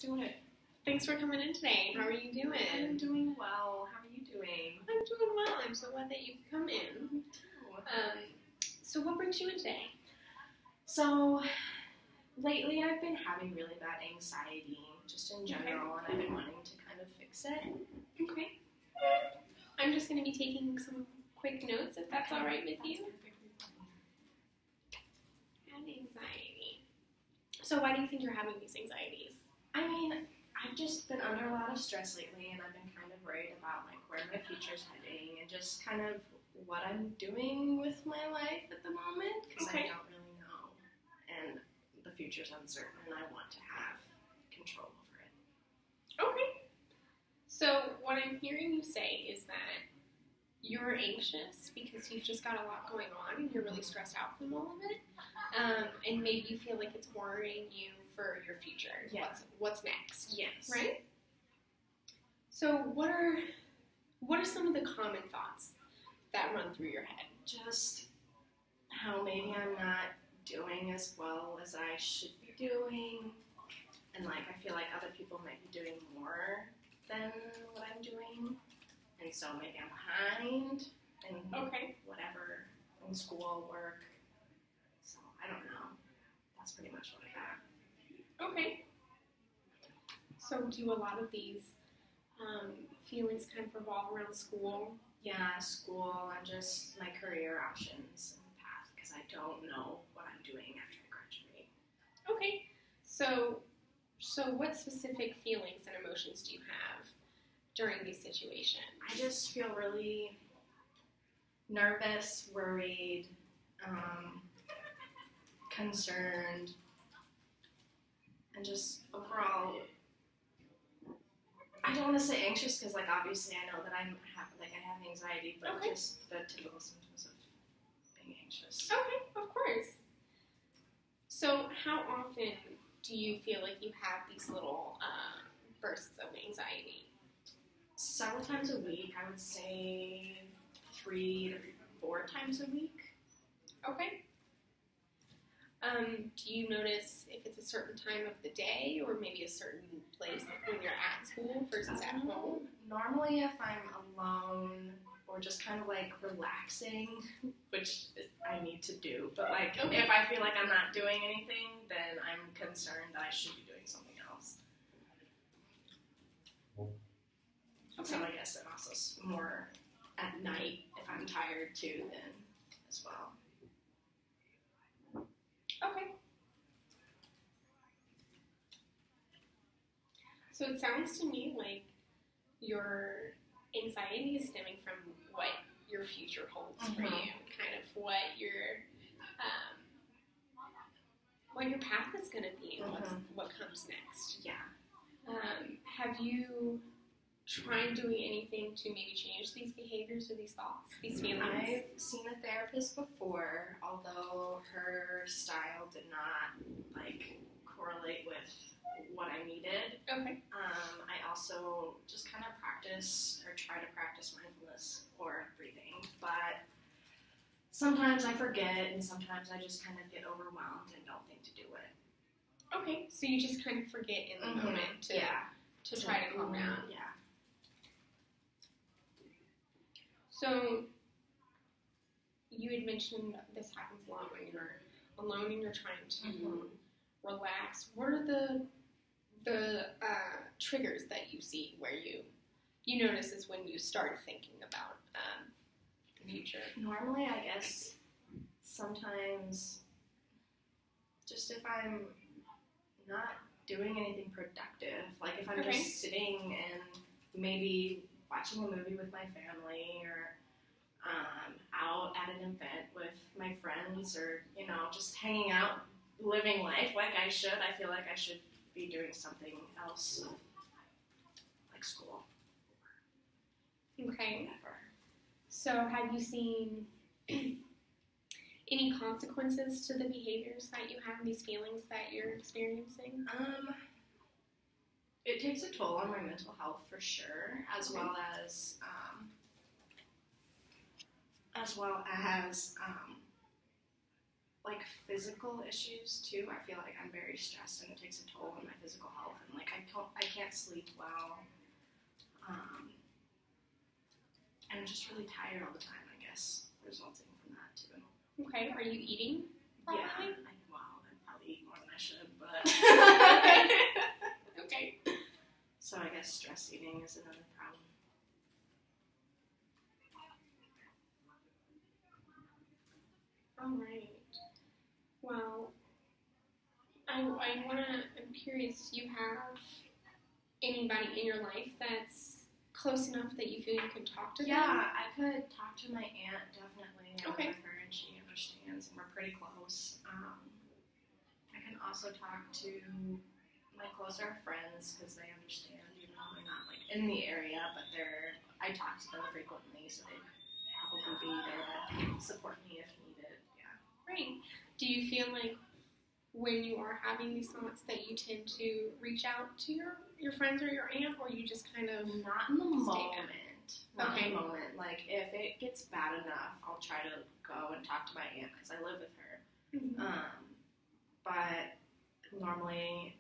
do it. Thanks for coming in today. How are you doing? I'm doing well. How are you doing? I'm doing well. I'm so glad that you could come in. So what brings you in today? So, lately I've been having really bad anxiety, just in general, and I've been wanting to kind of fix it. Okay. I'm just going to be taking some quick notes, if that's all right with you. And anxiety. So why do you think you're having these anxieties? I mean, I've just been under a lot of stress lately, and I've been kind of worried about like where my future's heading, and just kind of what I'm doing with my life at the moment, because I don't really know, and the future's uncertain, and I want to have control over it. Okay. So what I'm hearing you say is that you're anxious because you've just got a lot going on and you're really stressed out from all of it, and maybe you feel like it's worrying you for your future. Yeah. What's next? Yes. Right? So what are some of the common thoughts that run through your head? Just how maybe I'm not doing as well as I should be doing, and like I feel like other people might be doing more than what I'm doing, and so maybe I'm behind in whatever, in school, work. So I don't know. That's pretty much what I have. Okay. So do a lot of these feelings kind of revolve around school? Yeah, school and just my career options and path, because I don't know what I'm doing after I graduate. Okay. So what specific feelings and emotions do you have during these situations? I just feel really nervous, worried, concerned, and just overall, I don't want to say anxious because, like, obviously I know that I have anxiety, but just the typical symptoms of being anxious. Okay, of course. So how often do you feel like you have these little bursts of anxiety? Several times a week. I would say 3 to 4 times a week. Okay. Do you notice if it's a certain time of the day or maybe a certain place, like when you're at school versus at home? Normally if I'm alone or just kind of like relaxing, which I need to do, but like if I feel like I'm not doing anything, then I'm concerned that I should be doing something else. So I guess I'm also more at night if I'm tired too, then as well. Okay. So it sounds to me like your anxiety is stemming from what your future holds for you, kind of what your path is going to be and what comes next. Yeah. Have you tried doing anything to maybe change these behaviors or these thoughts, these feelings? I've seen a therapist before, although her style did not like correlate with what I needed. Okay. I also just kind of try to practice mindfulness or breathing, but sometimes I forget and sometimes I just kind of get overwhelmed and don't think to do it. Okay, so you just kind of forget in the moment to try to calm down. Yeah. So you had mentioned this happens a lot when you're alone and you're trying to relax. What are the triggers that you see where you notice is when you start thinking about the future? Normally, I guess sometimes just if I'm not doing anything productive, like if I'm just sitting and maybe watching a movie with my family or out at an event with my friends or, just hanging out, living life like I should. I feel like I should be doing something else, like school. Okay. Whatever. So have you seen any consequences to the behaviors that you have, these feelings that you're experiencing? It takes a toll on my mental health for sure, as well as like physical issues too. I feel like I'm very stressed and it takes a toll on my physical health, and like I can't sleep well. I'm just really tired all the time, I guess, resulting from that too. Okay, are you eating properly? Yeah, I probably eat more than I should, but Okay. So I guess stress eating is another problem. All right. Well, I'm curious, do you have anybody in your life that's close enough that you feel you can talk to them? Yeah, I could talk to my aunt, definitely. Okay. With her, and she understands, and we're pretty close. I can also talk to my closer friends, because they understand, even though they're not, like, in the area, but I talk to them frequently, so they'd probably be there to support me if needed, yeah. Great. Do you feel like when you are having these thoughts that you tend to reach out to your friends or your aunt, or you just kind of not in the moment. Not Okay. in the moment. Like, if it gets bad enough, I'll try to go and talk to my aunt because I live with her. Mm-hmm. But normally,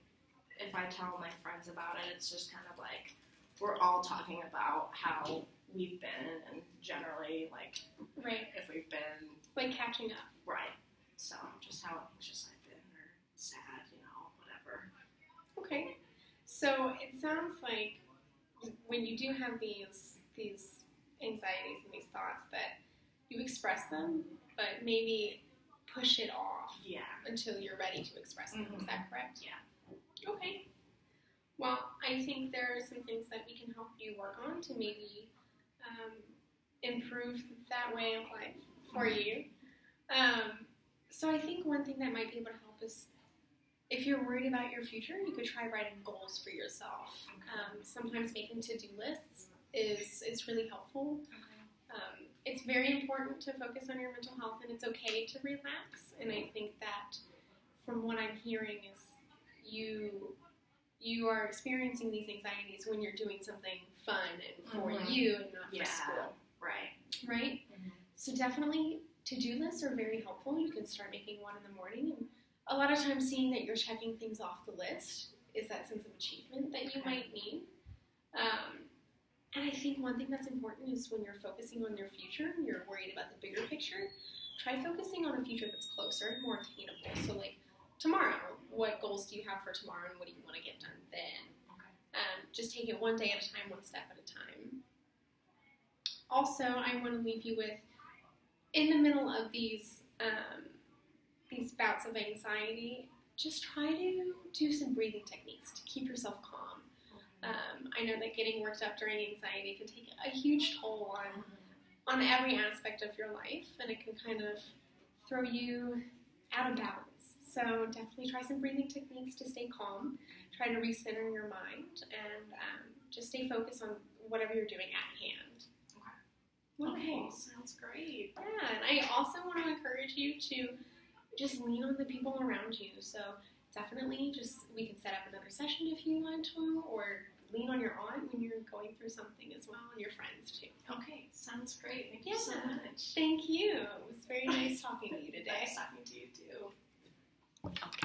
if I tell my friends about it, it's just kind of like we're all talking about how we've been, and generally, like, right, if we've been like catching up. Right. So just how anxious I've been, or sad, whatever. Okay. So it sounds like when you do have these anxieties and these thoughts, that you express them, but maybe push it off until you're ready to express them. Mm-hmm. Is that correct? Yeah. Okay. Well, I think there are some things that we can help you work on to maybe improve that way of life for you. So I think one thing that might be able to help is, if you're worried about your future, you could try writing goals for yourself. Sometimes making to-do lists is really helpful. It's very important to focus on your mental health, and it's okay to relax. And I think that from what I'm hearing is you are experiencing these anxieties when you're doing something fun and for you and not for school. Right? Mm-hmm. So definitely to-do lists are very helpful. You can start making one in the morning, and a lot of times seeing that you're checking things off the list is that sense of achievement that you might need. And I think one thing that's important is when you're focusing on your future and you're worried about the bigger picture, try focusing on a future that's closer and more attainable. So like tomorrow, what goals do you have for tomorrow, and what do you want to get done then? Just take it one day at a time, one step at a time. Also, I want to leave you with, in the middle of these bouts of anxiety, just try to do some breathing techniques to keep yourself calm. I know that getting worked up during anxiety can take a huge toll on every aspect of your life, and it can kind of throw you out of balance. So definitely try some breathing techniques to stay calm. Try to recenter your mind, and just stay focused on whatever you're doing at hand. Okay, sounds great. Yeah, and I also want to encourage you to just lean on the people around you. So definitely we can set up another session if you want to, or lean on your aunt when you're going through something as well, and your friends too. Okay, sounds great. Thank you so much. Thank you. It was very nice talking to you today. Nice talking to you too. Okay.